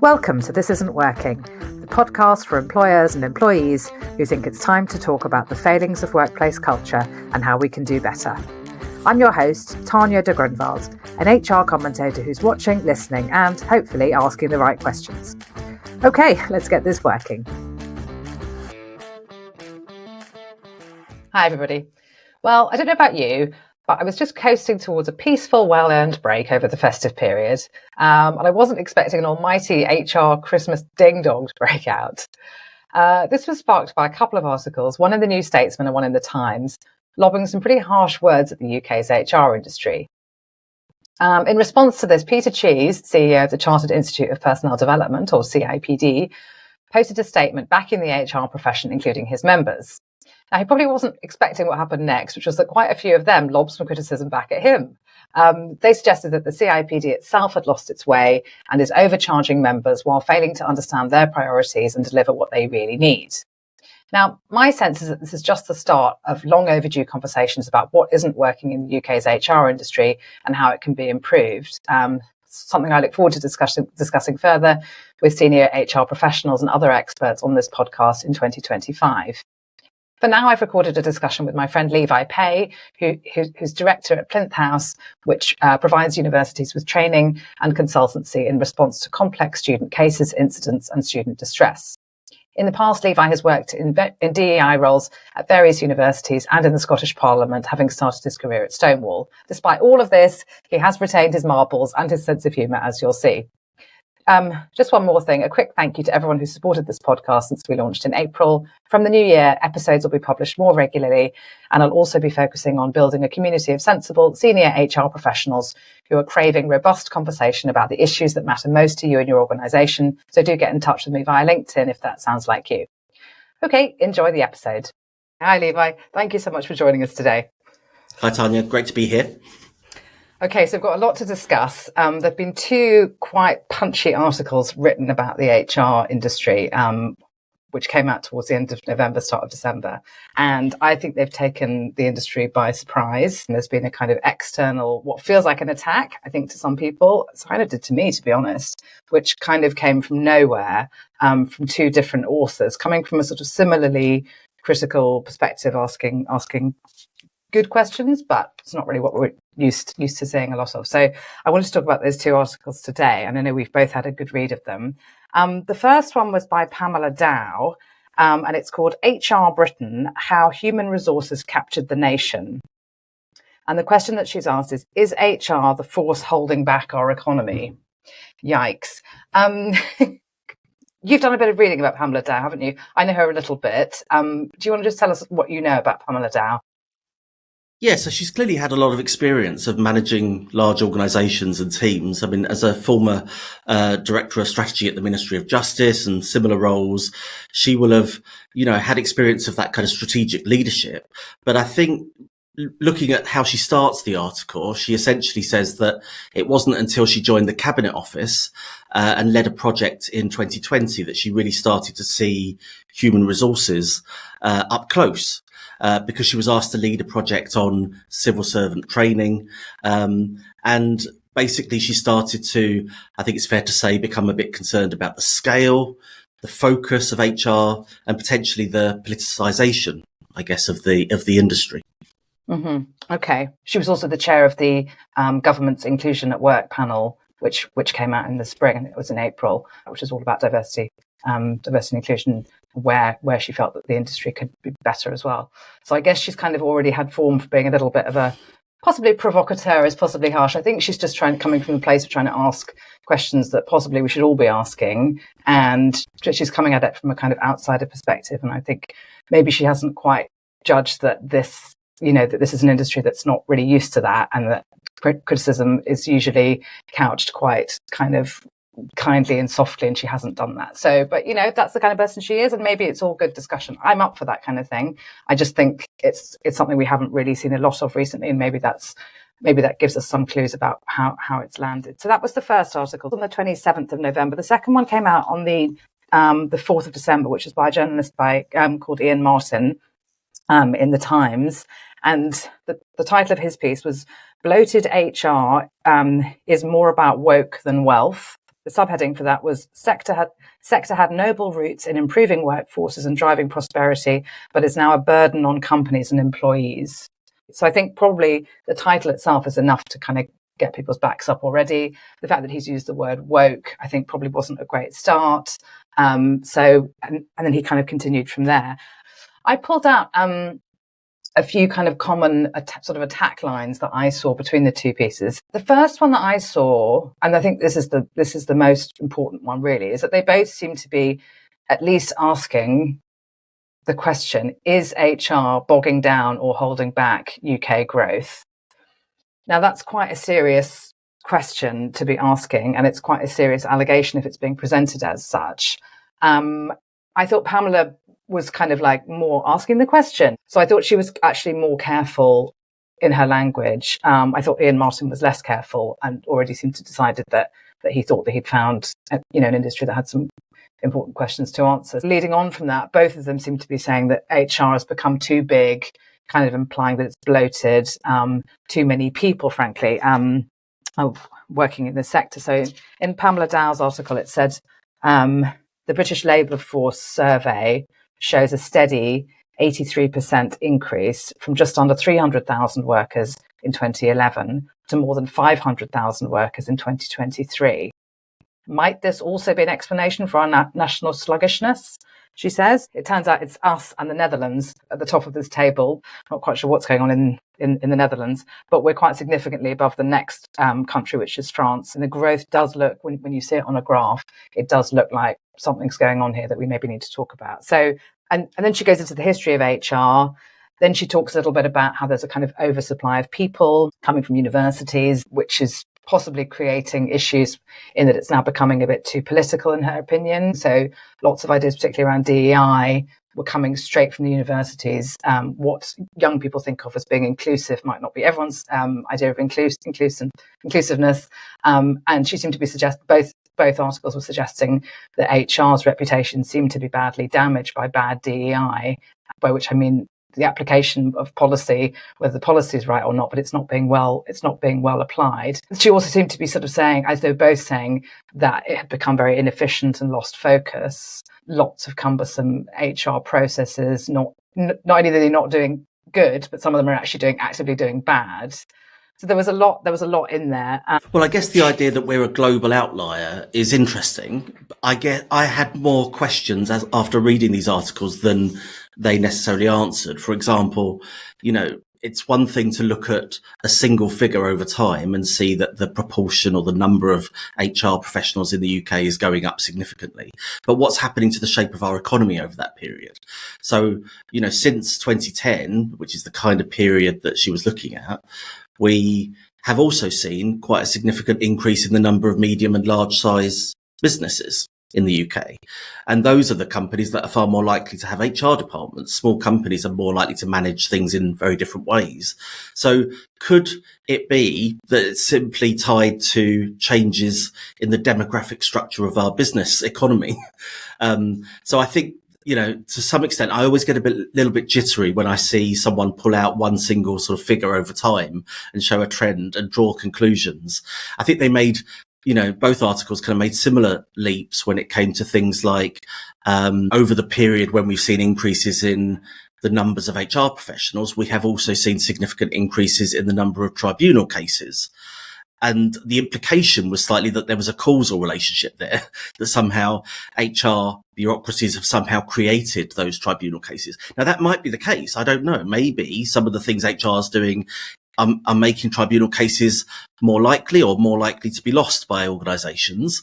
Welcome to This Isnt Working, the podcast for employers and employees who think it's time to talk about the failings of workplace culture and how we can do better. I'm your host, Tanya de Grunwald, an HR commentator who's watching, listening, and hopefully asking the right questions. Okay, let's get this working. Hi, everybody. Well, I don't know about you, but I was just coasting towards a peaceful, well-earned break over the festive period, and I wasn't expecting an almighty HR Christmas ding-dong to break out. This was sparked by a couple of articles, one in the New Statesman and one in the Times, lobbing some pretty harsh words at the UK's HR industry. In response to this, Peter Cheese, CEO of the Chartered Institute of Personnel Development, or CIPD, posted a statement backing the HR profession, including his members. Now, he probably wasn't expecting what happened next, which was that quite a few of them lobbed some criticism back at him. They suggested that the CIPD itself had lost its way and is overcharging members while failing to understand their priorities and deliver what they really need. Now, my sense is that this is just the start of long overdue conversations about what isn't working in the UK's HR industry and how it can be improved. Something I look forward to discussing further with senior HR professionals and other experts on this podcast in 2025. For now, I've recorded a discussion with my friend Levi, who's director at Plinth House, which provides universities with training and consultancy in response to complex student cases, incidents, and student distress. In the past, Levi has worked in DEI roles at various universities and in the Scottish Parliament, having started his career at Stonewall. Despite all of this, he has retained his marbles and his sense of humour, as you'll see. Just one more thing, a quick thank you to everyone who supported this podcast since we launched in April. From the new year, episodes will be published more regularly, and I'll also be focusing on building a community of sensible senior HR professionals who are craving robust conversation about the issues that matter most to you and your organisation. So do get in touch with me via LinkedIn if that sounds like you. Okay, enjoy the episode. Hi, Levi. Thank you so much for joining us today. Hi, Tanya. Great to be here. Okay, so we've got a lot to discuss. There have been two quite punchy articles written about the HR industry, which came out towards the end of November, start of December. And I think they've taken the industry by surprise. And there's been a kind of external, what feels like an attack, I think, to some people. It kind of did to me, to be honest, which kind of came from nowhere, from two different authors, coming from a sort of similarly critical perspective, asking good questions, but it's not really what we're used to seeing a lot of. So I wanted to talk about those two articles today, and I know we've both had a good read of them. The first one was by Pamela Dow, and it's called HR Britain, How Human Resources Captured the Nation. And the question that she's asked is HR the force holding back our economy? Yikes. You've done a bit of reading about Pamela Dow, haven't you? I know her a little bit. Do you want to just tell us what you know about Pamela Dow? Yeah, so she's clearly had a lot of experience of managing large organisations and teams. I mean, as a former director of strategy at the Ministry of Justice and similar roles, she will have, had experience of that kind of strategic leadership. But I think looking at how she starts the article, she essentially says that it wasn't until she joined the Cabinet Office and led a project in 2020 that she really started to see human resources up close. Because she was asked to lead a project on civil servant training. And basically she started to, I think it's fair to say, become a bit concerned about the scale, the focus of HR, and potentially the politicisation, I guess, of the industry. Mm-hmm. Okay. She was also the chair of the government's Inclusion at Work panel, which came out in the spring, and it was in April, which is all about diversity and inclusion, where she felt that the industry could be better as well. So I guess she's kind of already had form for being a little bit of a, possibly provocateur is possibly harsh. I think she's just coming from the place of trying to ask questions that possibly we should all be asking. And she's coming at it from a kind of outsider perspective. And I think maybe she hasn't quite judged that this is an industry that's not really used to that, and that criticism is usually couched quite kind of kindly and softly, and she hasn't done that. So, but that's the kind of person she is, and maybe it's all good discussion. I'm up for that kind of thing. I just think it's something we haven't really seen a lot of recently, and maybe that gives us some clues about how it's landed. So that was the first article on the 27th of November. The second one came out on the 4th of December, which is by a journalist called Iain Martin in the Times. And the title of his piece was "Bloated HR is more about woke than wealth. The subheading for that was sector had noble roots in improving workforces and driving prosperity, but is now a burden on companies and employees. So I think probably the title itself is enough to kind of get people's backs up already. The fact that he's used the word woke, I think probably wasn't a great start. And then he kind of continued from there. I pulled out a few kind of common sort of attack lines that I saw between the two pieces. The first one that I saw, and I think this is the most important one really, is that they both seem to be at least asking the question, is HR bogging down or holding back UK growth? Now that's quite a serious question to be asking, and it's quite a serious allegation if it's being presented as such. I thought Pamela was kind of like more asking the question. So I thought she was actually more careful in her language. I thought Iain Martin was less careful and already seemed to decided that he thought that he'd found, an industry that had some important questions to answer. Leading on from that, both of them seem to be saying that HR has become too big, kind of implying that it's bloated, too many people, frankly, working in the sector. So in Pamela Dow's article, it said, the British Labour Force survey shows a steady 83% increase from just under 300,000 workers in 2011 to more than 500,000 workers in 2023. Might this also be an explanation for our national sluggishness? She says. It turns out it's us and the Netherlands at the top of this table. Not quite sure what's going on in the Netherlands, but we're quite significantly above the next country, which is France. And the growth does look, when you see it on a graph, it does look like something's going on here that we maybe need to talk about. So, and then she goes into the history of HR. Then she talks a little bit about how there's a kind of oversupply of people coming from universities, which is possibly creating issues in that it's now becoming a bit too political, in her opinion. So lots of ideas, particularly around DEI, were coming straight from the universities. What young people think of as being inclusive might not be everyone's idea of inclusiveness. And she seemed to be suggesting, both articles were suggesting that HR's reputation seemed to be badly damaged by bad DEI, by which I mean the application of policy, whether the policy is right or not, but it's not being well applied. She also seemed to be sort of saying, as they were both saying, that it had become very inefficient and lost focus. Lots of cumbersome HR processes, not only are they not doing good, but some of them are actually actively doing bad. So there was a lot in there. Well, I guess the idea that we're a global outlier is interesting. I had more questions after reading these articles than they necessarily answered. For example, it's one thing to look at a single figure over time and see that the proportion or the number of HR professionals in the UK is going up significantly. But what's happening to the shape of our economy over that period? So, since 2010, which is the kind of period that she was looking at, we have also seen quite a significant increase in the number of medium and large size businesses in the UK. And those are the companies that are far more likely to have HR departments. Small companies are more likely to manage things in very different ways. So could it be that it's simply tied to changes in the demographic structure of our business economy? So I think, to some extent, I always get a little bit jittery when I see someone pull out one single sort of figure over time and show a trend and draw conclusions. I think they made, both articles kind of made similar leaps when it came to things like, over the period when we've seen increases in the numbers of HR professionals, we have also seen significant increases in the number of tribunal cases. And the implication was slightly that there was a causal relationship there, that somehow HR bureaucracies have somehow created those tribunal cases. Now, that might be the case. I don't know. Maybe some of the things HR is doing are making tribunal cases more likely to be lost by organisations.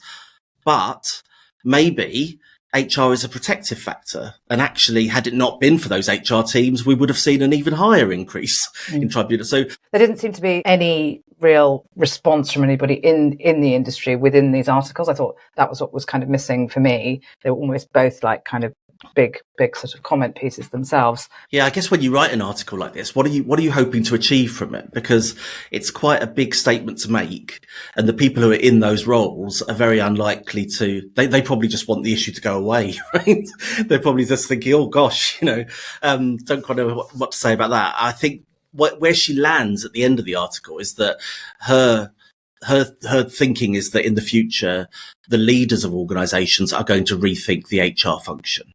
But maybe HR is a protective factor. And actually, had it not been for those HR teams, we would have seen an even higher increase in tribunals. So there didn't seem to be any real response from anybody in the industry within these articles. I thought that was what was kind of missing for me. They were almost both like kind of big sort of comment pieces themselves. Yeah, I guess when you write an article like this, what are you hoping to achieve from it? Because it's quite a big statement to make, and the people who are in those roles are very unlikely to. They probably just want the issue to go away, right? They're probably just thinking, oh gosh, don't quite know what to say about that. I think where she lands at the end of the article is that her her thinking is that in the future, the leaders of organisations are going to rethink the HR function.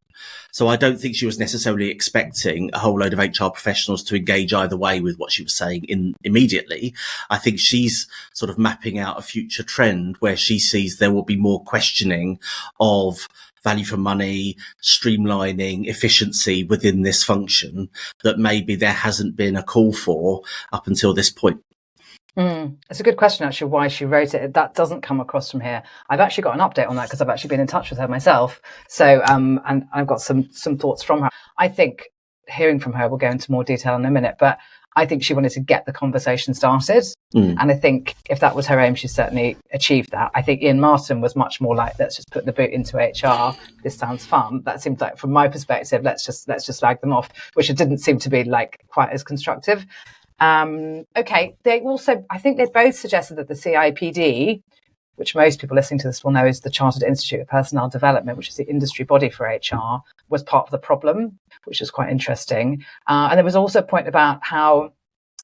So I don't think she was necessarily expecting a whole load of HR professionals to engage either way with what she was saying immediately. I think she's sort of mapping out a future trend where she sees there will be more questioning of value for money, streamlining, efficiency within this function that maybe there hasn't been a call for up until this point. It's a good question, actually, why she wrote it. That doesn't come across from here. I've actually got an update on that because I've actually been in touch with her myself. So, and I've got some thoughts from her. I think hearing from her, we'll go into more detail in a minute, but I think she wanted to get the conversation started. And I think if that was her aim, she certainly achieved that. I think Iain Martin was much more like, let's just put the boot into HR. This sounds fun. That seemed like, from my perspective, let's just slag them off, which it didn't seem to be like quite as constructive. Okay. I think they both suggested that the CIPD, which most people listening to this will know is the Chartered Institute of Personnel Development, which is the industry body for HR, was part of the problem, which is quite interesting. And there was also a point about how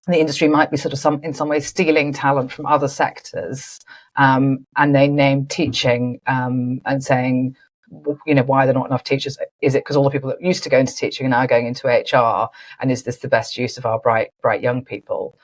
the industry might be sort of in some way stealing talent from other sectors. And they named teaching and saying, why are there not enough teachers? Is it because all the people that used to go into teaching are now going into HR? And is this the best use of our bright young people?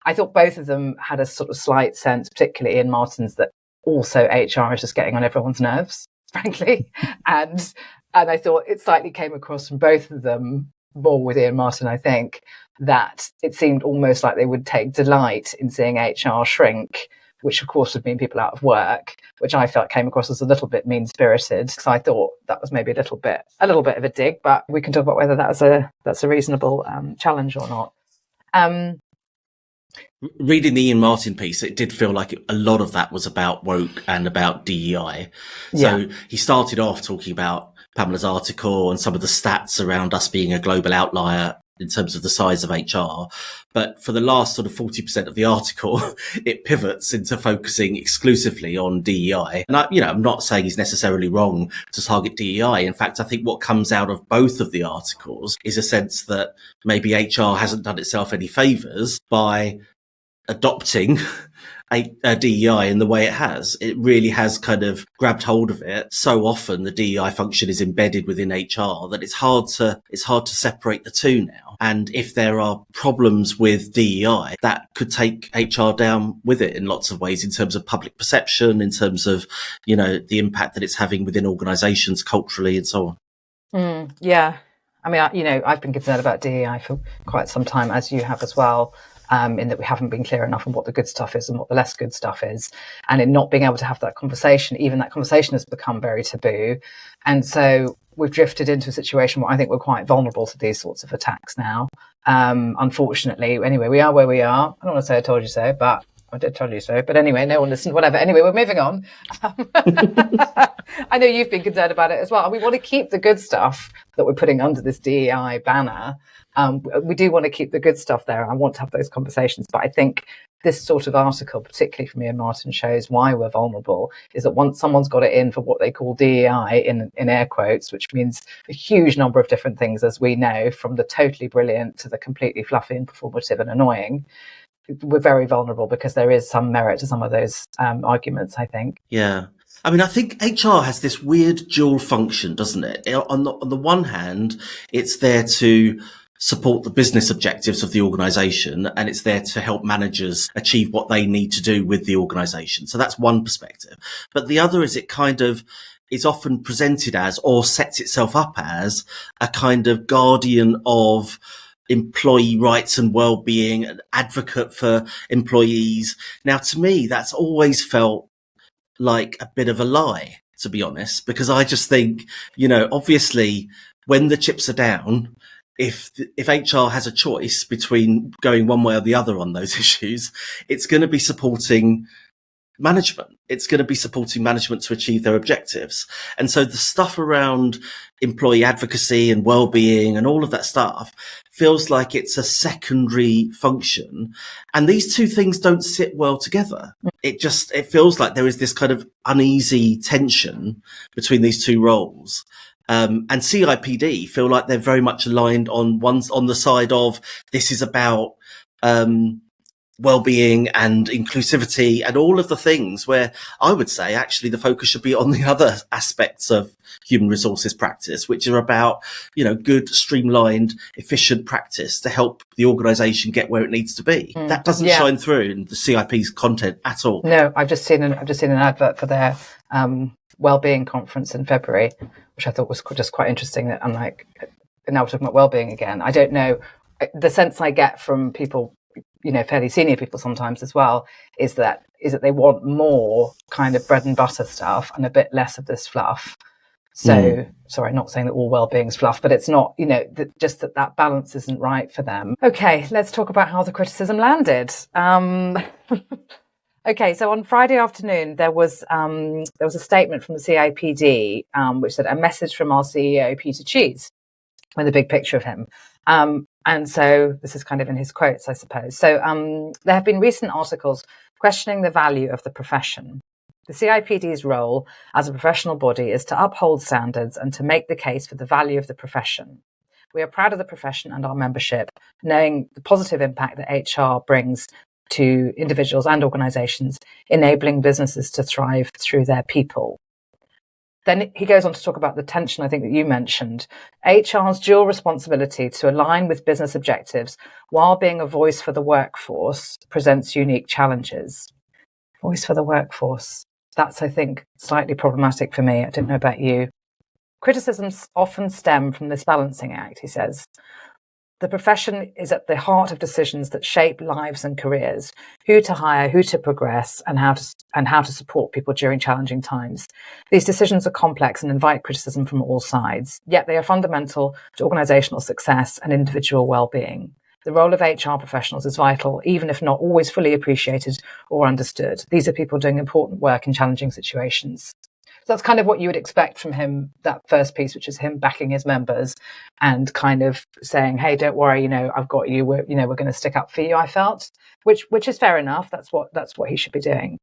I thought both of them had a sort of slight sense, particularly in Martin's, that also HR is just getting on everyone's nerves, frankly. And I thought it slightly came across from both of them, more with Iain Martin, I think, that it seemed almost like they would take delight in seeing HR shrink, which of course would mean people out of work, which I felt came across as a little bit mean-spirited. So I thought that was maybe a little bit of a dig, but we can talk about whether that's a reasonable challenge or not. Reading the Iain Martin piece, it did feel like a lot of that was about woke and about DEI. So he started off talking about Pamela's article and some of the stats around us being a global outlier in terms of the size of HR. But for the last sort of 40% of the article, it pivots into focusing exclusively on DEI. And I'm not saying he's necessarily wrong to target DEI. In fact, I think what comes out of both of the articles is a sense that maybe HR hasn't done itself any favours by adopting a DEI in the way it has. It really has kind of grabbed hold of it. So often the DEI function is embedded within HR that it's hard to separate the two now. And if there are problems with DEI, that could take HR down with it in lots of ways, in terms of public perception, in terms of, the impact that it's having within organisations culturally and so on. Yeah. I mean, I've been concerned about DEI for quite some time, as you have as well. In that we haven't been clear enough on what the good stuff is and what the less good stuff is, and in not being able to have that conversation, even that conversation has become very taboo. And so we've drifted into a situation where I think we're quite vulnerable to these sorts of attacks now. Unfortunately, anyway, we are where we are. I don't want to say I told you so, but I did tell you so. But anyway, no one listened, whatever. Anyway, we're moving on. I know you've been concerned about it as well. And we want to keep the good stuff that we're putting under this DEI banner. We do want to keep the good stuff there. I want to have those conversations. But I think this sort of article, particularly from Iain Martin, shows why we're vulnerable, is that once someone's got it in for what they call DEI, in air quotes, which means a huge number of different things, as we know, from the totally brilliant to the completely fluffy and performative and annoying, we're very vulnerable, because there is some merit to some of those arguments, I think. Yeah. I mean, I think HR has this weird dual function, doesn't it? On the one hand, it's there to support the business objectives of the organisation, and it's there to help managers achieve what they need to do with the organisation. So that's one perspective. But the other is, it kind of is often presented as, or sets itself up as, a kind of guardian of employee rights and well-being, an advocate for employees. Now, to me, that's always felt like a bit of a lie, to be honest, because I just think, obviously when the chips are down, if HR has a choice between going one way or the other on those issues, it's going to be supporting management. It's going to be supporting management to achieve their objectives. And so the stuff around employee advocacy and well-being and all of that stuff feels like it's a secondary function. And these two things don't sit well together. It feels like there is this kind of uneasy tension between these two roles. And CIPD feel like they're very much aligned on the side of, this is about well-being and inclusivity and all of the things where I would say actually the focus should be on the other aspects of human resources practice, which are about, good, streamlined, efficient practice to help the organisation get where it needs to be. That doesn't shine through in the CIP's content at all. No, I've just seen an advert for their well-being conference in February, which I thought was just quite interesting. That I'm like, now we're talking about well-being again. I don't know. The sense I get from people, fairly senior people sometimes as well, is that they want more kind of bread and butter stuff and a bit less of this fluff. So, sorry, not saying that all well-being is fluff, but it's not, just that balance isn't right for them. Okay, let's talk about how the criticism landed. Okay, so on Friday afternoon, there was a statement from the CIPD, which said a message from our CEO, Peter Cheese, with a big picture of him. And so this is kind of in his quotes, I suppose. So there have been recent articles questioning the value of the profession. The CIPD's role as a professional body is to uphold standards and to make the case for the value of the profession. We are proud of the profession and our membership, knowing the positive impact that HR brings to individuals and organisations, enabling businesses to thrive through their people. Then he goes on to talk about the tension, I think, that you mentioned. HR's dual responsibility to align with business objectives while being a voice for the workforce presents unique challenges. Voice for the workforce. That's, I think, slightly problematic for me. I don't know about you. Criticisms often stem from this balancing act, he says. The profession is at the heart of decisions that shape lives and careers, who to hire, who to progress, and how to support people during challenging times. These decisions are complex and invite criticism from all sides, yet they are fundamental to organisational success and individual well-being. The role of HR professionals is vital, even if not always fully appreciated or understood. These are people doing important work in challenging situations. So that's kind of what you would expect from him, that first piece, which is him backing his members and kind of saying, hey, don't worry, I've got you. We're going to stick up for you, I felt, which is fair enough. That's what he should be doing.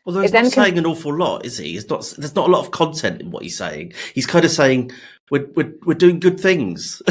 Although he's not saying an awful lot, is he? There's not a lot of content in what he's saying. He's kind of saying we're doing good things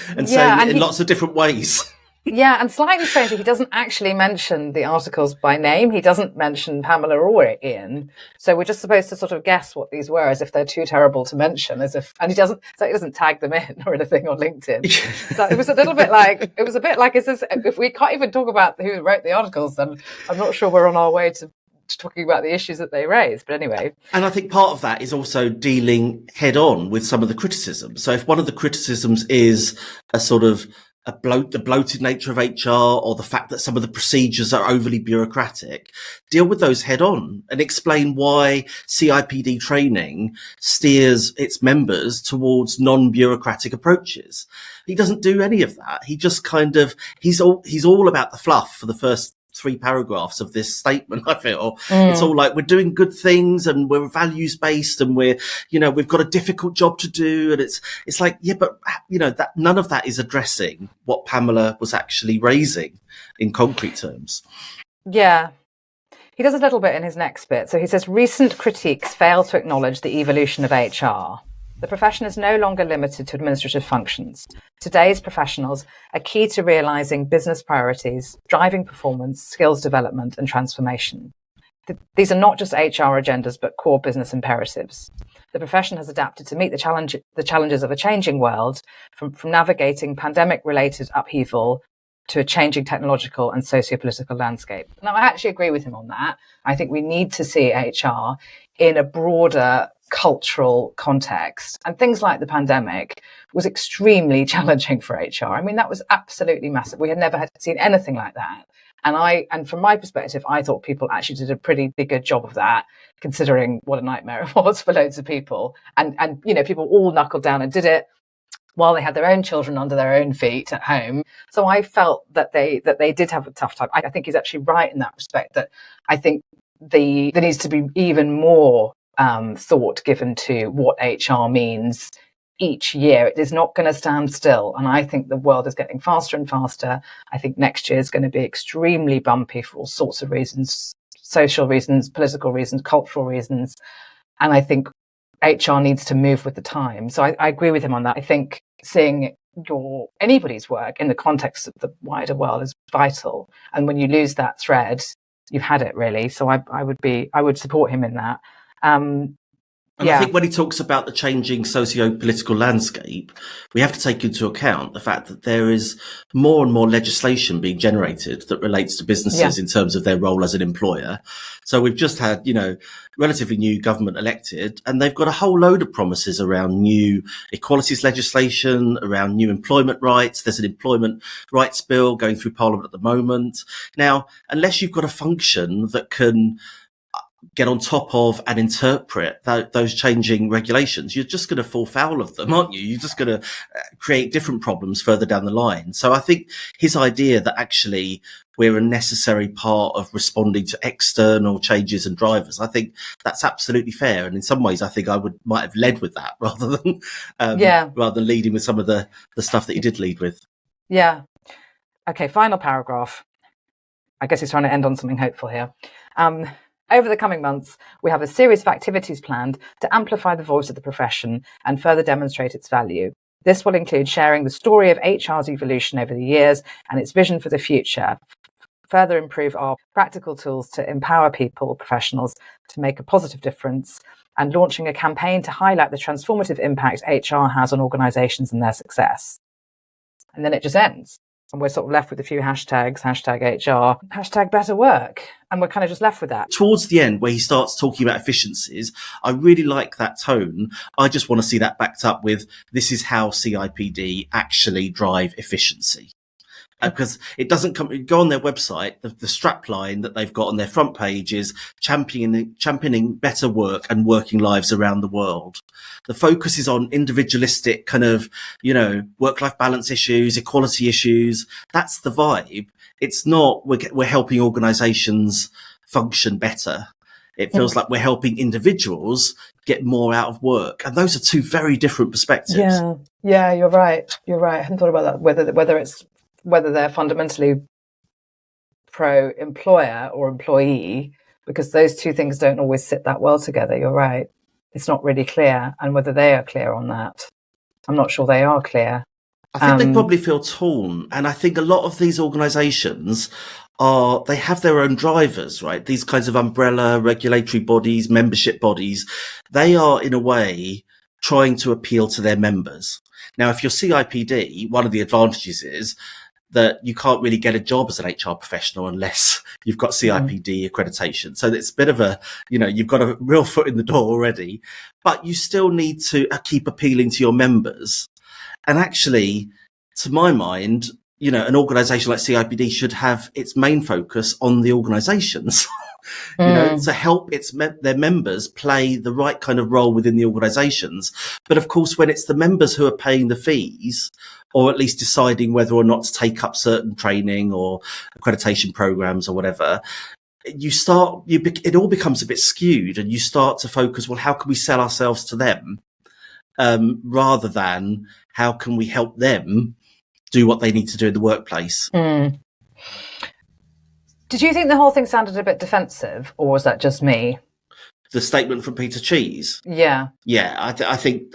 and saying it in lots of different ways. Yeah, and slightly strangely, he doesn't actually mention the articles by name. He doesn't mention Pamela or Iain. So we're just supposed to sort of guess what these were, as if they're too terrible to mention, and he doesn't tag them in or anything on LinkedIn. So it was a bit like, if we can't even talk about who wrote the articles, then I'm not sure we're on our way to talking about the issues that they raised. But anyway. And I think part of that is also dealing head on with some of the criticism. So if one of the criticisms is a sort of the bloated nature of HR or the fact that some of the procedures are overly bureaucratic, deal with those head on and explain why CIPD training steers its members towards non-bureaucratic approaches. He doesn't do any of that. He just he's all about the fluff for the first 3 paragraphs of this statement. I feel it's all like we're doing good things and we're values based and we've got a difficult job to do, and it's like, yeah, but that none of that is addressing what Pamela was actually raising in concrete terms. Yeah. He does a little bit in his next bit. So he says, recent critiques fail to acknowledge the evolution of HR. The profession is no longer limited to administrative functions. Today's professionals are key to realising business priorities, driving performance, skills development and transformation. These are not just HR agendas, but core business imperatives. The profession has adapted to meet the challenges of a changing world, from navigating pandemic-related upheaval to a changing technological and socio-political landscape. Now, I actually agree with him on that. I think we need to see HR in a broader cultural context. And things like the pandemic was extremely challenging for HR. I mean, that was absolutely massive. We had never seen anything like that. And from my perspective, I thought people actually did a pretty good job of that, considering what a nightmare it was for loads of people. And people all knuckled down and did it while they had their own children under their own feet at home. So I felt that they did have a tough time. I think he's actually right in that respect, that I think there needs to be even more thought given to what HR means each year. It is not going to stand still. And I think the world is getting faster and faster. I think next year is going to be extremely bumpy for all sorts of reasons, social reasons, political reasons, cultural reasons. And I think HR needs to move with the time. So I agree with him on that. I think seeing anybody's work in the context of the wider world is vital. And when you lose that thread, you've had it, really. So I would support him in that. And I think when he talks about the changing socio-political landscape, we have to take into account the fact that there is more and more legislation being generated that relates to businesses in terms of their role as an employer. So we've just had, relatively new government elected, and they've got a whole load of promises around new equalities legislation, around new employment rights. There's an employment rights bill going through Parliament at the moment. Now, unless you've got a function that can get on top of and interpret those changing regulations, you're just going to fall foul of them, aren't you? You're just going to create different problems further down the line. So I think his idea that actually we're a necessary part of responding to external changes and drivers, I think that's absolutely fair. And in some ways, I think I might have led with that rather than leading with some of the stuff that he did lead with. Yeah. Okay. Final paragraph. I guess he's trying to end on something hopeful here. Over the coming months, we have a series of activities planned to amplify the voice of the profession and further demonstrate its value. This will include sharing the story of HR's evolution over the years and its vision for the future, further improve our practical tools to empower professionals to make a positive difference, and launching a campaign to highlight the transformative impact HR has on organisations and their success. And then it just ends. And we're sort of left with a few hashtags, #HR, #better work. And we're kind of just left with that. Towards the end, where he starts talking about efficiencies, I really like that tone. I just want to see that backed up with, this is how CIPD actually drive efficiency. Because it doesn't go on their website, the strap line that they've got on their front page is championing better work and working lives around the world. The focus is on individualistic kind of, work-life balance issues, equality issues. That's the vibe. It's not, we're helping organizations function better. It feels like we're helping individuals get more out of work. And those are two very different perspectives. Yeah, you're right. I hadn't thought about that, whether they're fundamentally pro-employer or employee, because those two things don't always sit that well together. You're right. It's not really clear. And whether they are clear on that, I'm not sure they are clear. I think they probably feel torn. And I think a lot of these organisations they have their own drivers, right? These kinds of umbrella regulatory bodies, membership bodies, they are in a way trying to appeal to their members. Now, if you're CIPD, one of the advantages is that you can't really get a job as an HR professional unless you've got CIPD accreditation. So it's a bit of you've got a real foot in the door already, but you still need to keep appealing to your members. And actually, to my mind, an organisation like CIPD should have its main focus on the organisations, to help their members play the right kind of role within the organisations. But of course, when it's the members who are paying the fees, or at least deciding whether or not to take up certain training or accreditation programs or whatever, it all becomes a bit skewed, and you start to focus, well, how can we sell ourselves to them, rather than how can we help them do what they need to do in the workplace. Did you think the whole thing sounded a bit defensive, or was that just me? The statement from Peter Cheese? Yeah. I think,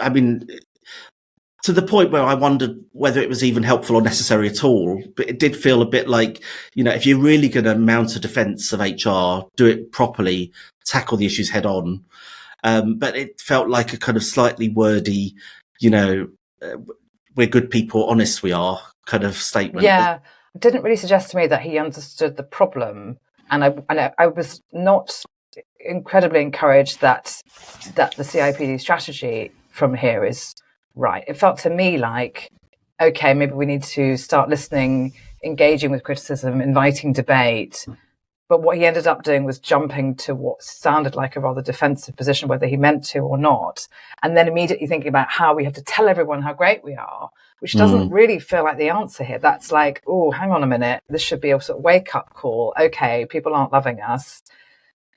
to the point where I wondered whether it was even helpful or necessary at all. But it did feel a bit like, if you're really going to mount a defence of HR, do it properly, tackle the issues head on. But it felt like a kind of slightly wordy, we're good people, honest we are kind of statement. Yeah, it didn't really suggest to me that he understood the problem. And I was not incredibly encouraged that the CIPD strategy from here is right. It felt to me like, okay, maybe we need to start listening, engaging with criticism, inviting debate. But what he ended up doing was jumping to what sounded like a rather defensive position, whether he meant to or not, and then immediately thinking about how we have to tell everyone how great we are, which doesn't really feel like the answer here. That's like, oh, hang on a minute. This should be a sort of wake-up call. Okay, people aren't loving us.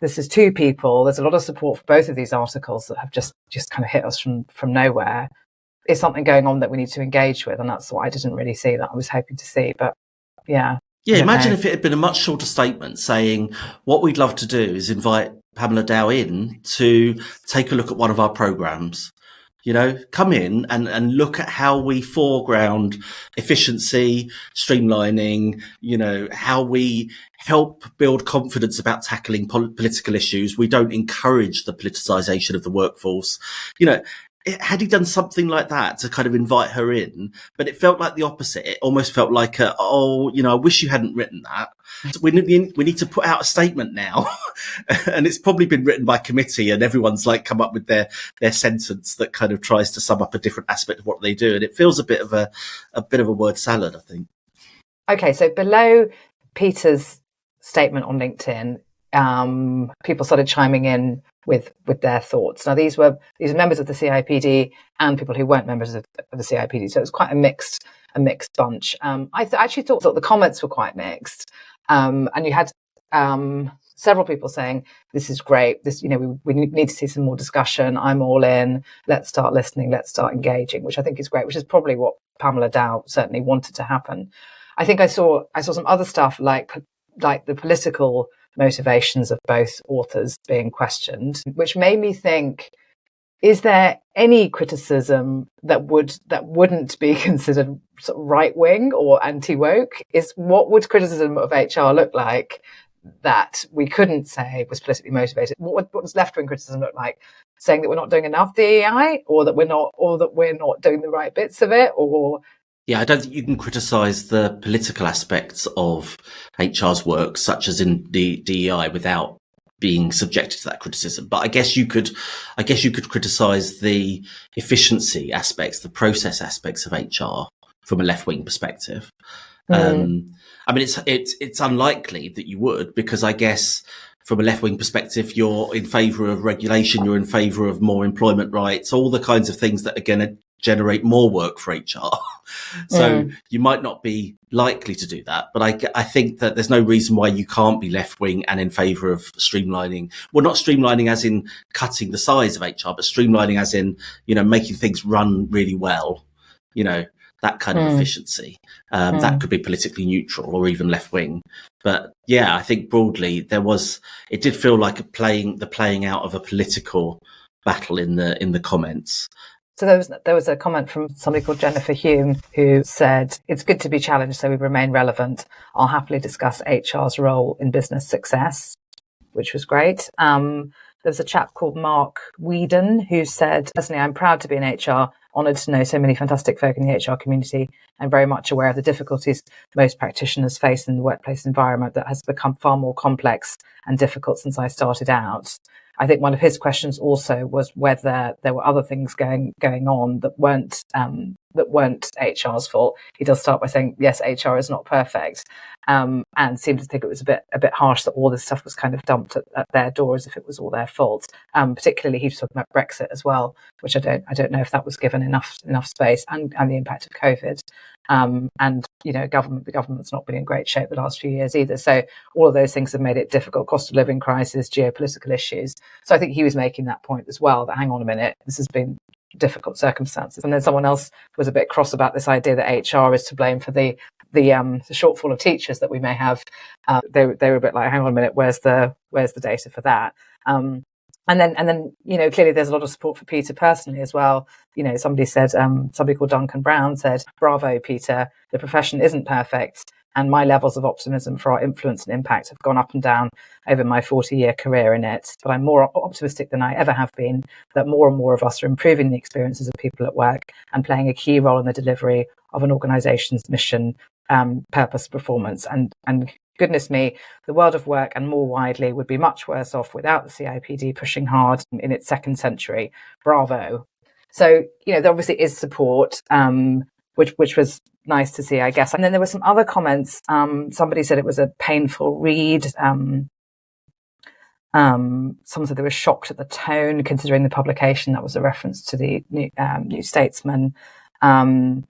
This is two people. There's a lot of support for both of these articles that have just kind of hit us from nowhere. Is something going on that we need to engage with? And that's what I didn't really see that I was hoping to see. But yeah. Yeah, imagine if it had been a much shorter statement saying, what we'd love to do is invite Pamela Dow in to take a look at one of our programs, come in and look at how we foreground efficiency, streamlining, how we help build confidence about tackling political issues. We don't encourage the politicization of the workforce. Had he done something like that to kind of invite her in, but it felt like the opposite. It almost felt like I wish you hadn't written that. We need to put out a statement now. And it's probably been written by committee and everyone's like come up with their sentence that kind of tries to sum up a different aspect of what they do. And it feels a bit of a word salad, I think. Okay. So below Peter's statement on LinkedIn, people started chiming in with their thoughts. Now, these are members of the CIPD and people who weren't members of the CIPD. So it was quite a mixed bunch. I actually thought the comments were quite mixed. And you had several people saying, this is great. This, we need to see some more discussion. I'm all in. Let's start listening. Let's start engaging, which I think is great, which is probably what Pamela Dow certainly wanted to happen. I think I saw some other stuff like the political motivations of both authors being questioned, which made me think, is there any criticism that wouldn't be considered sort of right-wing or anti-woke? What would criticism of HR look like that we couldn't say was politically motivated? What does left-wing criticism look like? Saying that we're not doing enough DEI, or that we're not doing the right bits of it, or... Yeah, I don't think you can criticise the political aspects of HR's work, such as in the DEI, without being subjected to that criticism. But I guess you could criticise the efficiency aspects, the process aspects of HR from a left-wing perspective. It's unlikely that you would, because I guess from a left-wing perspective, you're in favour of regulation, you're in favour of more employment rights, all the kinds of things that are going to generate more work for HR. So you might not be likely to do that, but I think that there's no reason why you can't be left-wing and in favour of streamlining. Well, not streamlining as in cutting the size of HR, but streamlining as in, making things run really well, that kind of efficiency. That could be politically neutral or even left-wing. But yeah, I think broadly it did feel like the playing out of a political battle in the comments. So there was a comment from somebody called Jennifer Hume who said, "It's good to be challenged so we remain relevant. I'll happily discuss HR's role in business success," which was great. There's a chap called Mark Whedon who said, "Personally, I'm proud to be in HR, honoured to know so many fantastic folk in the HR community, and very much aware of the difficulties most practitioners face in the workplace environment that has become far more complex and difficult since I started out." I think one of his questions also was whether there were other things going on that weren't HR's fault. He does start by saying, yes, HR is not perfect, and seemed to think it was a bit harsh that all this stuff was kind of dumped at their door as if it was all their fault. Particularly, he was talking about Brexit as well, which I don't know if that was given enough space, and the impact of COVID. And the government's not been in great shape the last few years either. So all of those things have made it difficult. Cost of living crisis, geopolitical issues. So I think he was making that point as well, that hang on a minute, this has been difficult circumstances. And then someone else was a bit cross about this idea that HR is to blame for the shortfall of teachers that we may have. They were a bit like, hang on a minute, where's the data for that? And then, clearly there's a lot of support for Peter personally as well. Somebody called Duncan Brown said, "Bravo, Peter. The profession isn't perfect, and my levels of optimism for our influence and impact have gone up and down over my 40-year career in it. But I'm more optimistic than I ever have been that more and more of us are improving the experiences of people at work and playing a key role in the delivery of an organisation's mission, purpose, performance. And goodness me, the world of work and more widely would be much worse off without the CIPD pushing hard in its second century. Bravo." So, there obviously is support, which was nice to see, I guess. And then there were some other comments. Somebody said it was a painful read. Someone said they were shocked at the tone, considering the publication. That was a reference to the New Statesman. A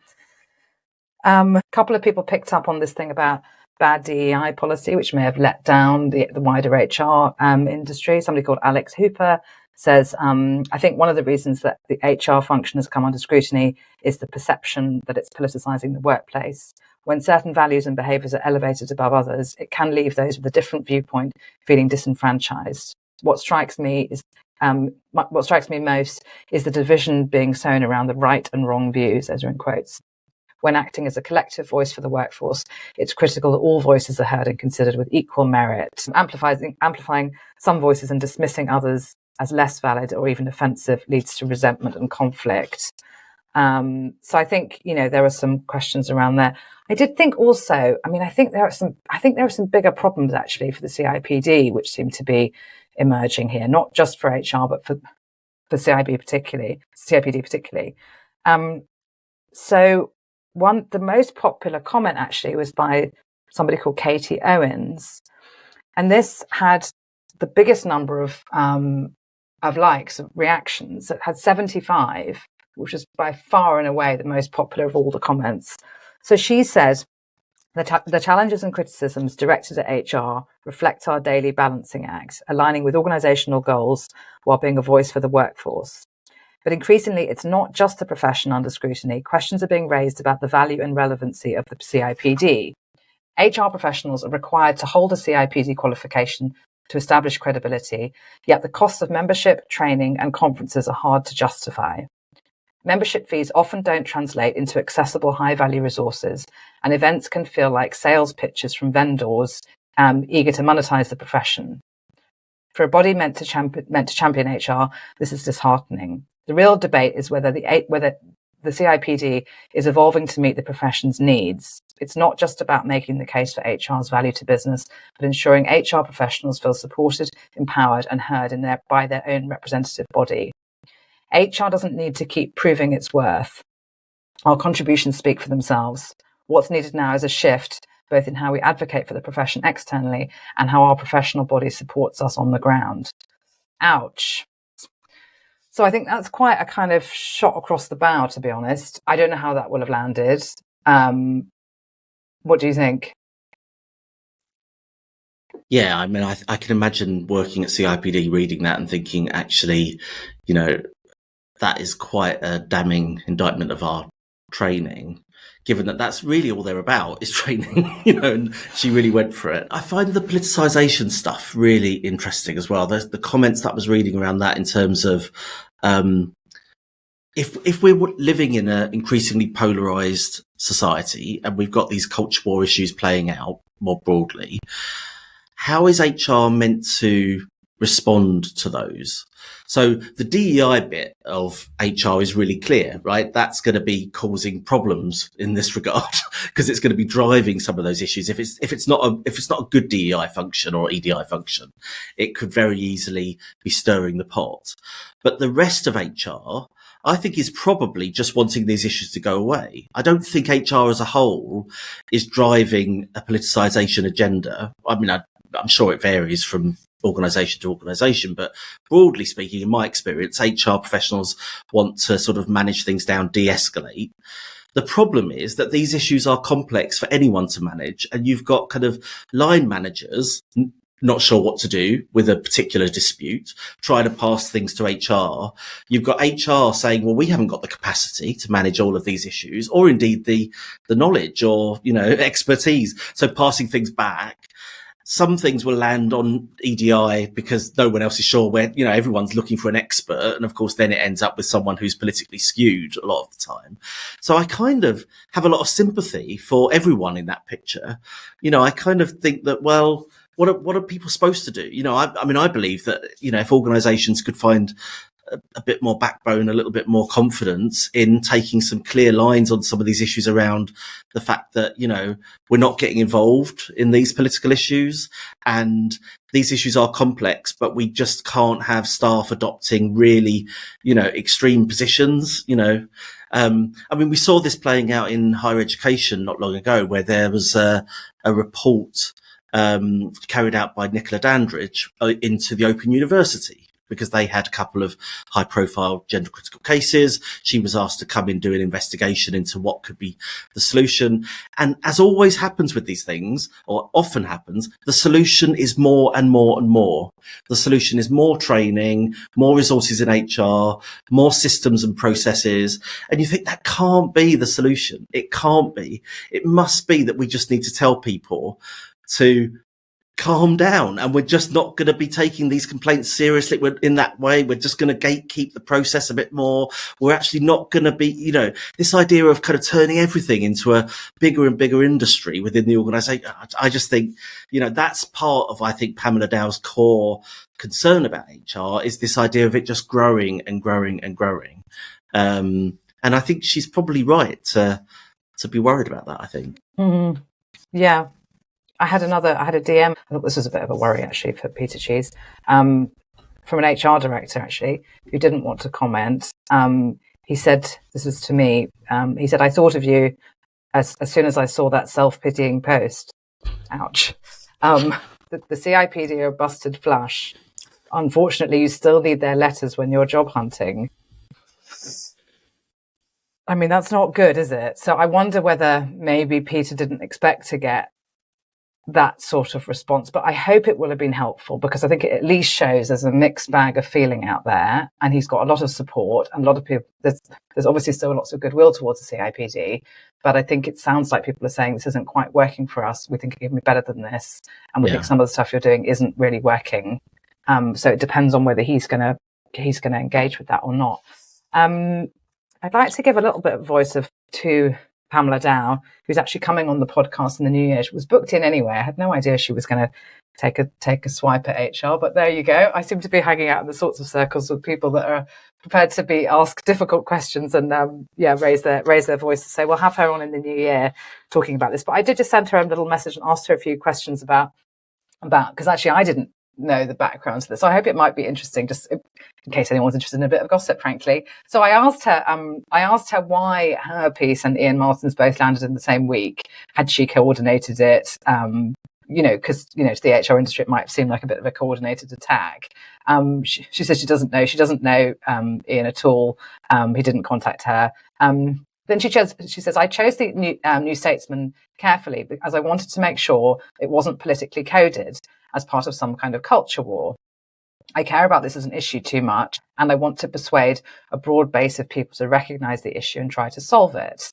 couple of people picked up on this thing about bad DEI policy, which may have let down the wider HR industry. Somebody called Alex Hooper says, "I think one of the reasons that the HR function has come under scrutiny is the perception that it's politicising the workplace. When certain values and behaviours are elevated above others, it can leave those with a different viewpoint feeling disenfranchised. What strikes me is what strikes me most is the division being sown around the right and wrong views, those are in quotes. When acting as a collective voice for the workforce, it's critical that all voices are heard and considered with equal merit. Amplifying some voices and dismissing others as less valid or even offensive leads to resentment and conflict. So I think, there are some questions around there. I did think also, I think there are some bigger problems actually for the CIPD, which seem to be emerging here, not just for HR, but for CIPD particularly. So the most popular comment actually was by somebody called Katie Owens, and this had the biggest number of likes, of reactions. It had 75, which is by far and away the most popular of all the comments. So she said, the challenges and criticisms directed at HR reflect our daily balancing act, aligning with organisational goals while being a voice for the workforce. But increasingly, it's not just the profession under scrutiny. Questions are being raised about the value and relevancy of the CIPD. HR professionals are required to hold a CIPD qualification to establish credibility, yet the costs of membership, training, and conferences are hard to justify. Membership fees often don't translate into accessible high-value resources, and events can feel like sales pitches from vendors eager to monetize the profession. For a body meant to champion HR, this is disheartening. The real debate is whether the CIPD is evolving to meet the profession's needs. It's not just about making the case for HR's value to business, but ensuring HR professionals feel supported, empowered, and heard by their own representative body. HR doesn't need to keep proving its worth. Our contributions speak for themselves. What's needed now is a shift, both in how we advocate for the profession externally and how our professional body supports us on the ground. Ouch. So I think that's quite a kind of shot across the bow, to be honest. I don't know how that will have landed. What do you think? Yeah, I can imagine working at CIPD, reading that and thinking, actually, that is quite a damning indictment of our training, given that that's really all they're about is training, and she really went for it. I find the politicisation stuff really interesting as well. There's the comments that I was reading around that in terms of if we're living in an increasingly polarised society and we've got these culture war issues playing out more broadly, how is HR meant to respond to those? So the DEI bit of HR is really clear, right? That's going to be causing problems in this regard because it's going to be driving some of those issues. If it's not a good DEI function or EDI function, it could very easily be stirring the pot. But the rest of HR, I think, is probably just wanting these issues to go away. I don't think HR as a whole is driving a politicisation agenda. I'm sure it varies from organisation to organisation, but broadly speaking, in my experience, HR professionals want to sort of manage things down, de-escalate. The problem is that these issues are complex for anyone to manage, and you've got kind of line managers not sure what to do with a particular dispute, trying to pass things to HR. You've got HR saying, well, we haven't got the capacity to manage all of these issues, or indeed the knowledge or, expertise. So passing things back. Some things will land on EDI because no one else is sure where, everyone's looking for an expert. And of course, then it ends up with someone who's politically skewed a lot of the time. So I kind of have a lot of sympathy for everyone in that picture. I kind of think that, well, what are people supposed to do? I believe that, if organizations could find a bit more backbone, a little bit more confidence in taking some clear lines on some of these issues around the fact that, we're not getting involved in these political issues and these issues are complex, but we just can't have staff adopting really, extreme positions, we saw this playing out in higher education not long ago where there was a report carried out by Nicola Dandridge into the Open University, because they had a couple of high-profile gender-critical cases. She was asked to come in, do an investigation into what could be the solution. And as always happens with these things, or often happens, the solution is more and more and more. The solution is more training, more resources in HR, more systems and processes. And you think that can't be the solution. It can't be. It must be that we just need to tell people to calm down, and we're just not going to be taking these complaints seriously. We're in that way. We're just going to gatekeep the process a bit more. We're actually not going to be, this idea of kind of turning everything into a bigger and bigger industry within the organisation. I just think, that's part of, I think, Pamela Dow's core concern about HR is this idea of it just growing and growing and growing. And I think she's probably right to be worried about that, I think. Mm-hmm. Yeah. I had a DM. I thought this was a bit of a worry, actually, for Peter Cheese, from an HR director, actually, who didn't want to comment. He said, this was to me, he said, I thought of you as soon as I saw that self-pitying post. Ouch. The CIPD are busted flush. Unfortunately, you still need their letters when you're job hunting. I mean, that's not good, is it? So I wonder whether maybe Peter didn't expect to get that sort of response, but I hope it will have been helpful, because I think it at least shows there's a mixed bag of feeling out there, and he's got a lot of support and a lot of people. There's obviously still lots of goodwill towards the CIPD, but I think it sounds like people are saying this isn't quite working for us. We think it can be better than this, and we think some of the stuff you're doing isn't really working. So it depends on whether he's going to engage with that or not. I'd like to give a little bit of voice to Pamela Dow, who's actually coming on the podcast in the new year. She was booked in anyway. I had no idea she was going to take a swipe at HR, but there you go. I seem to be hanging out in the sorts of circles with people that are prepared to be asked difficult questions and raise their voice. So we'll have her on in the new year talking about this. But I did just send her a little message and asked her a few questions about because actually I didn't know the background to this. So I hope it might be interesting, just in case anyone's interested in a bit of gossip, frankly. So I asked her why her piece and Iain Martin's both landed in the same week. Had she coordinated it? Because to the HR industry, it might seem like a bit of a coordinated attack. She says she doesn't know. She doesn't know Iain at all. He didn't contact her. Then she says, I chose the New Statesman carefully because I wanted to make sure it wasn't politically coded as part of some kind of culture war. I care about this as an issue too much, and I want to persuade a broad base of people to recognise the issue and try to solve it.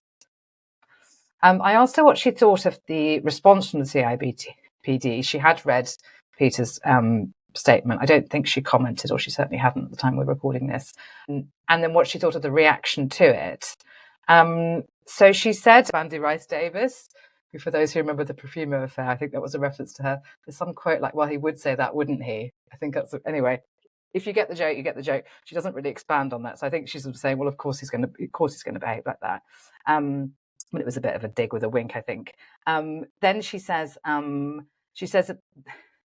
I asked her what she thought of the response from the CIPD. She had read Peter's statement. I don't think she commented, or she certainly hadn't at the time we were recording this. And then what she thought of the reaction to it. So she said, Andy Rice Davis, who, for those who remember the Perfumer affair, I think that was a reference to her. There's some quote like, well, he would say that, wouldn't he? I think that's, anyway, if you get the joke, you get the joke. She doesn't really expand on that. So I think she's sort of saying, well, of course he's going to behave like that. But it was a bit of a dig with a wink, I think. Then she says that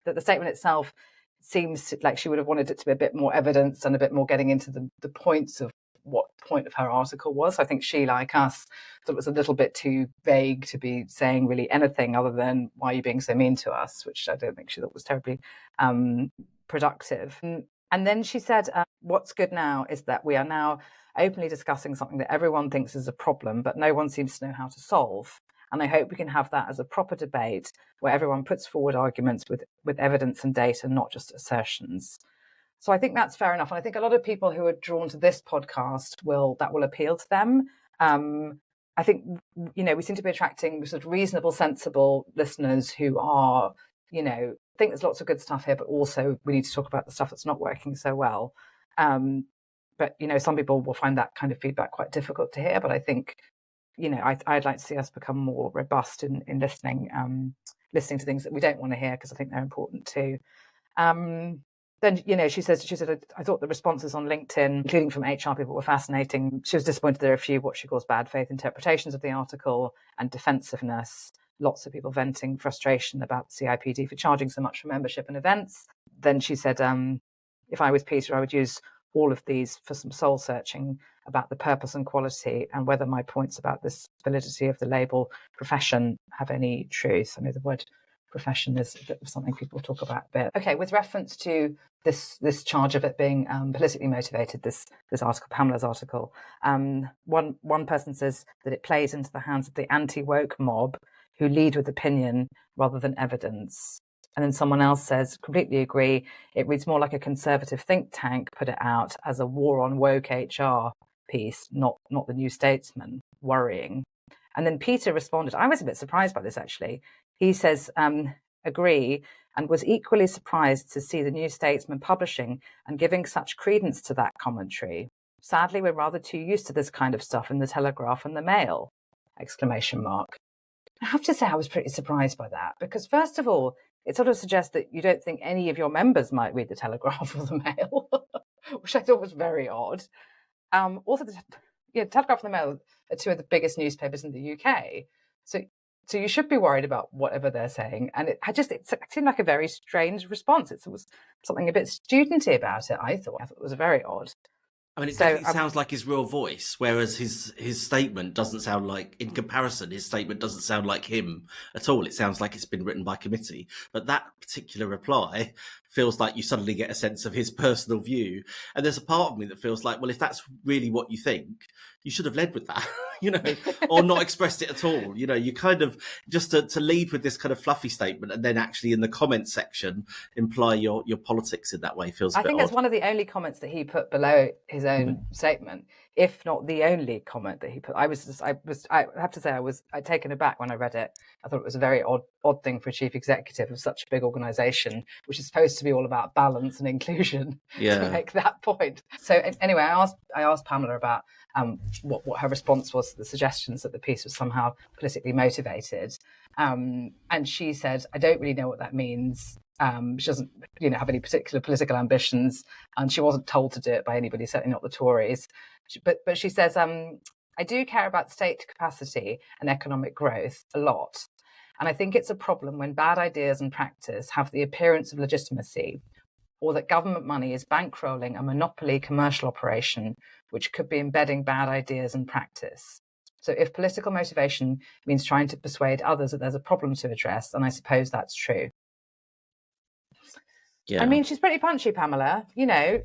the statement itself seems like she would have wanted it to be a bit more evidence and a bit more getting into the points of what point of her article was. I think she, like us, thought it was a little bit too vague to be saying really anything other than why are you being so mean to us, which I don't think she thought was terribly productive. And then she said, what's good now is that we are now openly discussing something that everyone thinks is a problem, but no one seems to know how to solve. And I hope we can have that as a proper debate where everyone puts forward arguments with evidence and data, not just assertions. So I think that's fair enough. And I think a lot of people who are drawn to this podcast will appeal to them. I think, we seem to be attracting sort of reasonable, sensible listeners who are, think there's lots of good stuff here, but also we need to talk about the stuff that's not working so well. But, some people will find that kind of feedback quite difficult to hear. But I think, I'd like to see us become more robust in listening to things that we don't want to hear, because I think they're important too. Then, she said, I thought the responses on LinkedIn, including from HR people, were fascinating. She was disappointed there are a few what she calls bad faith interpretations of the article and defensiveness. Lots of people venting frustration about CIPD for charging so much for membership and events. Then she said, if I was Peter, I would use all of these for some soul searching about the purpose and quality and whether my points about this validity of the label profession have any truth. I know the word profession is a bit of something people talk about a bit. Okay, with reference to this charge of it being politically motivated, this article, Pamela's article, one person says that it plays into the hands of the anti-woke mob who lead with opinion rather than evidence. And then someone else says, completely agree, it reads more like a conservative think tank put it out as a war on woke HR piece, not the New Statesman. Worrying. And then Peter responded, I was a bit surprised by this actually. He says, agree, and was equally surprised to see the New Statesman publishing and giving such credence to that commentary. Sadly, we're rather too used to this kind of stuff in the Telegraph and the Mail! Exclamation mark. I have to say I was pretty surprised by that, because first of all, it sort of suggests that you don't think any of your members might read the Telegraph or the Mail, which I thought was very odd. Also, the Telegraph and the Mail are two of the biggest newspapers in the UK. So you should be worried about whatever they're saying. And it seemed like a very strange response. It was something a bit studenty about it, I thought. I thought it was very odd. I mean, it definitely sounds like his real voice, whereas his statement doesn't sound like, in comparison, his statement doesn't sound like him at all. It sounds like it's been written by committee. But that particular reply feels like you suddenly get a sense of his personal view. And there's a part of me that feels like, well, if that's really what you think, you should have led with that, or not expressed it at all. You kind of, just to lead with this kind of fluffy statement and then actually in the comments section imply your politics in that way feels a bit I think odd. it's one of the only comments that he put below his own statement, if not the only comment that he put. I have to say, I was taken aback when I read it. I thought it was a very odd thing for a chief executive of such a big organisation, which is supposed to be all about balance and inclusion, to make that point. So anyway, I asked Pamela about what her response was to the suggestions that the piece was somehow politically motivated. And she said, I don't really know what that means. She doesn't, have any particular political ambitions, and she wasn't told to do it by anybody, certainly not the Tories. But she says, I do care about state capacity and economic growth a lot. And I think it's a problem when bad ideas and practice have the appearance of legitimacy, or that government money is bankrolling a monopoly commercial operation, which could be embedding bad ideas and practice. So if political motivation means trying to persuade others that there's a problem to address, then I suppose that's true. Yeah. I mean, she's pretty punchy, Pamela.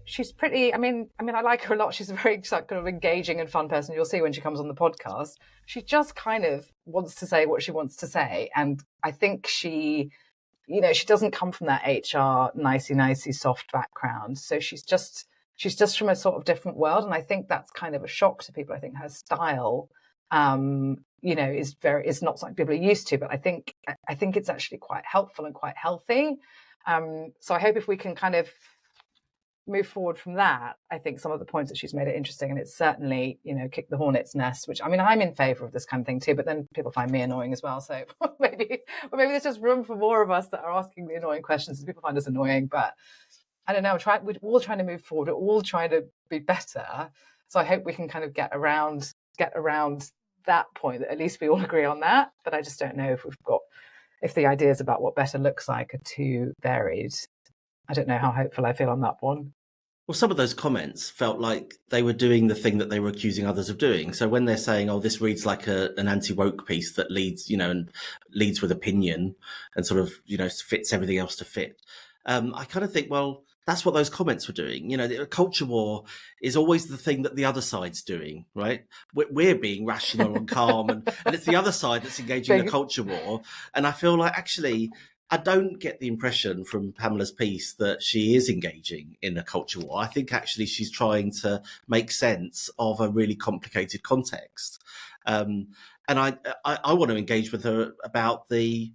She's pretty. I mean, I like her a lot. She's a very kind of engaging and fun person. You'll see when she comes on the podcast. She just kind of wants to say what she wants to say, and I think she doesn't come from that HR nicey soft background. So she's just from a sort of different world, and I think that's kind of a shock to people. I think her style, is not something people are used to, but I think it's actually quite helpful and quite healthy. So I hope if we can kind of move forward from that, I think some of the points that she's made are interesting, and it's certainly, kick the hornet's nest, which, I mean, I'm in favour of this kind of thing too, but then people find me annoying as well. So maybe there's just room for more of us that are asking the annoying questions, and people find us annoying. But I don't know, we're all trying to move forward, we're all trying to be better. So I hope we can kind of get around that point, that at least we all agree on that. But I just don't know if the ideas about what better looks like are too varied. I don't know how hopeful I feel on that one. Well, some of those comments felt like they were doing the thing that they were accusing others of doing. So when they're saying, "Oh, this reads like an anti-woke piece that leads, and leads with opinion and sort of, fits everything else to fit," I kind of think, well, that's what those comments were doing. The culture war is always the thing that the other side's doing, right? We're being rational and calm, and it's the other side that's engaging in a culture war. And I feel like actually, I don't get the impression from Pamela's piece that she is engaging in a culture war. I think actually she's trying to make sense of a really complicated context. And I want to engage with her about the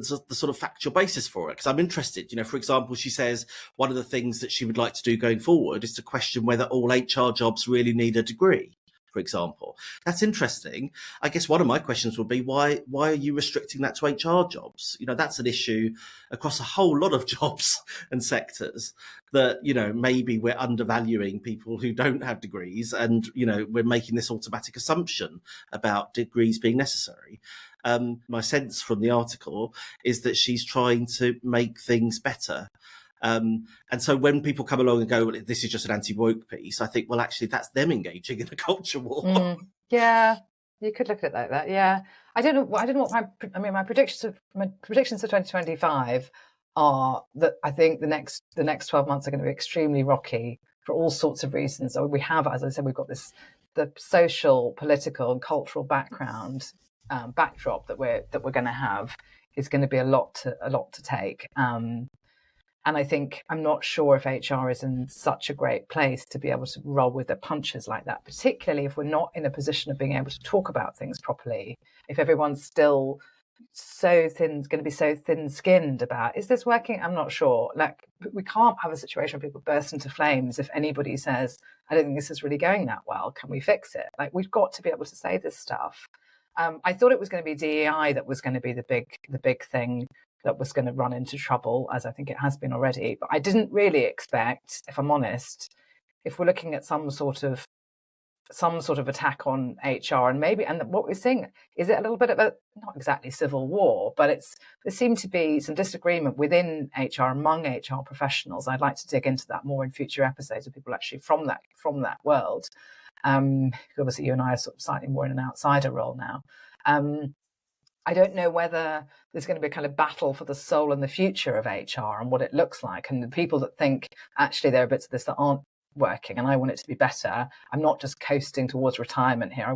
sort of factual basis for it, because I'm interested. For example, she says one of the things that she would like to do going forward is to question whether all HR jobs really need a degree, for example. That's interesting. I guess one of my questions would be, why are you restricting that to HR jobs? That's an issue across a whole lot of jobs and sectors that, maybe we're undervaluing people who don't have degrees, and, we're making this automatic assumption about degrees being necessary. My sense from the article is that she's trying to make things better. And so when people come along and go, well, this is just an anti-woke piece, I think, well, actually, that's them engaging in a culture war. Yeah, you could look at it like that. Yeah, I don't know what my predictions for 2025 are that I think the next 12 months are going to be extremely rocky for all sorts of reasons. So we have, as I said, we've got the social, political, and cultural background backdrop that we're going to have is going to be a lot to take. And I think I'm not sure if HR is in such a great place to be able to roll with the punches like that, particularly if we're not in a position of being able to talk about things properly. If everyone's still going to be so thin-skinned about, is this working? I'm not sure. Like, we can't have a situation where people burst into flames if anybody says, I don't think this is really going that well, can we fix it? Like, we've got to be able to say this stuff. I thought it was going to be DEI that was going to be the big thing that was going to run into trouble, as I think it has been already. But I didn't really expect, if I'm honest, if we're looking at some sort of attack on HR, and what we're seeing is it a little bit of a, not exactly civil war, but there seemed to be some disagreement within HR, among HR professionals. I'd like to dig into that more in future episodes with people actually from that world. Obviously you and I are sort of slightly more in an outsider role now. I don't know whether there's going to be a kind of battle for the soul and the future of HR and what it looks like, and the people that think actually there are bits of this that aren't working and I want it to be better. I'm not just coasting towards retirement here.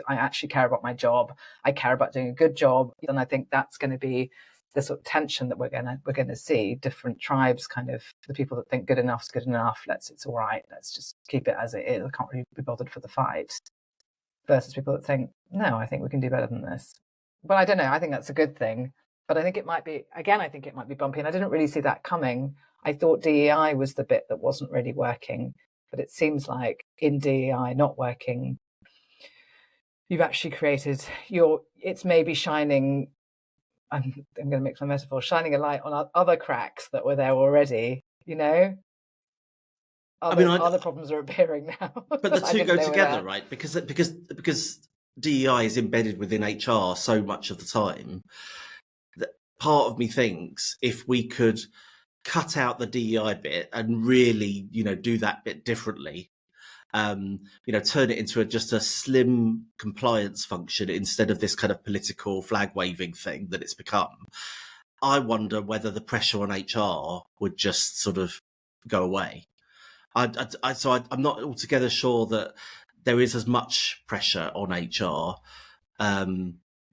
I actually care about my job. I care about doing a good job. And I think that's going to be the sort of tension that we're going to see. Different tribes, kind of the people that think good enough's good enough. It's all right. Let's just keep it as it is. I can't really be bothered for the fight. Versus people that think, no, I think we can do better than this. But I don't know. I think that's a good thing. But I think it might be bumpy. And I didn't really see that coming. I thought DEI was the bit that wasn't really working. But it seems like in DEI not working, you've actually created it's maybe shining, I'm going to mix my metaphor, shining a light on other cracks that were there already, Other problems are appearing now. But the two go together, right? Because DEI is embedded within HR so much of the time that part of me thinks if we could cut out the DEI bit and really, do that bit differently, turn it into just a slim compliance function instead of this kind of political flag waving thing that it's become. I wonder whether the pressure on HR would just sort of go away. I'm not altogether sure that there is as much pressure on HR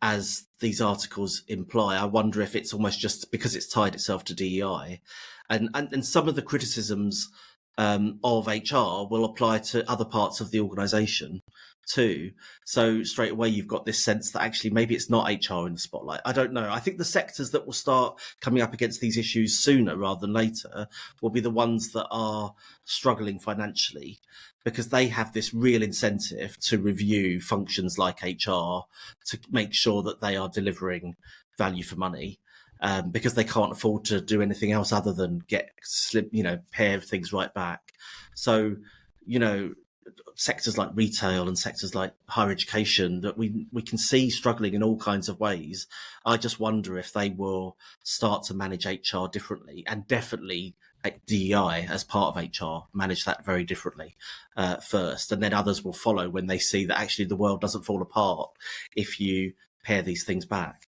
as these articles imply. I wonder if it's almost just because it's tied itself to DEI, and some of the criticisms of HR will apply to other parts of the organisation too. So straight away you've got this sense that actually maybe it's not HR in the spotlight. I don't know. I think the sectors that will start coming up against these issues sooner rather than later will be the ones that are struggling financially, because they have this real incentive to review functions like HR to make sure that they are delivering value for money, because they can't afford to do anything else other than pare things right back. So, sectors like retail and sectors like higher education that we can see struggling in all kinds of ways. I just wonder if they will start to manage HR differently, and definitely DEI as part of HR manage that very differently first, and then others will follow when they see that actually the world doesn't fall apart if you pare these things back.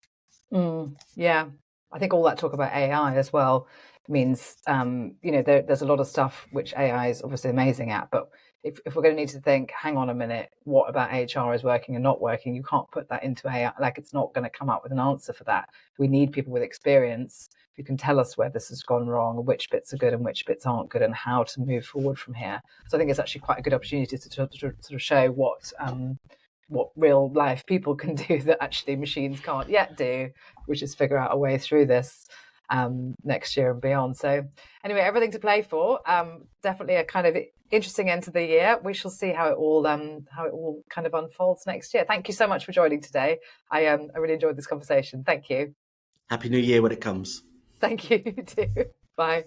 Yeah, I think all that talk about AI as well means there's a lot of stuff which AI is obviously amazing at, but if we're going to need to think, hang on a minute, what about HR is working and not working? You can't put that into AI. Like, it's not going to come up with an answer for that. We need people with experience who can tell us where this has gone wrong, which bits are good and which bits aren't good, and how to move forward from here. So I think it's actually quite a good opportunity to sort of show what real life people can do that actually machines can't yet do, which is figure out a way through this next year and beyond. So anyway, everything to play for. Definitely a kind of interesting end to the year. We shall see how it all kind of unfolds next year. Thank you so much for joining today. I really enjoyed this conversation. Thank you. Happy New Year when it comes. Thank you too. Bye.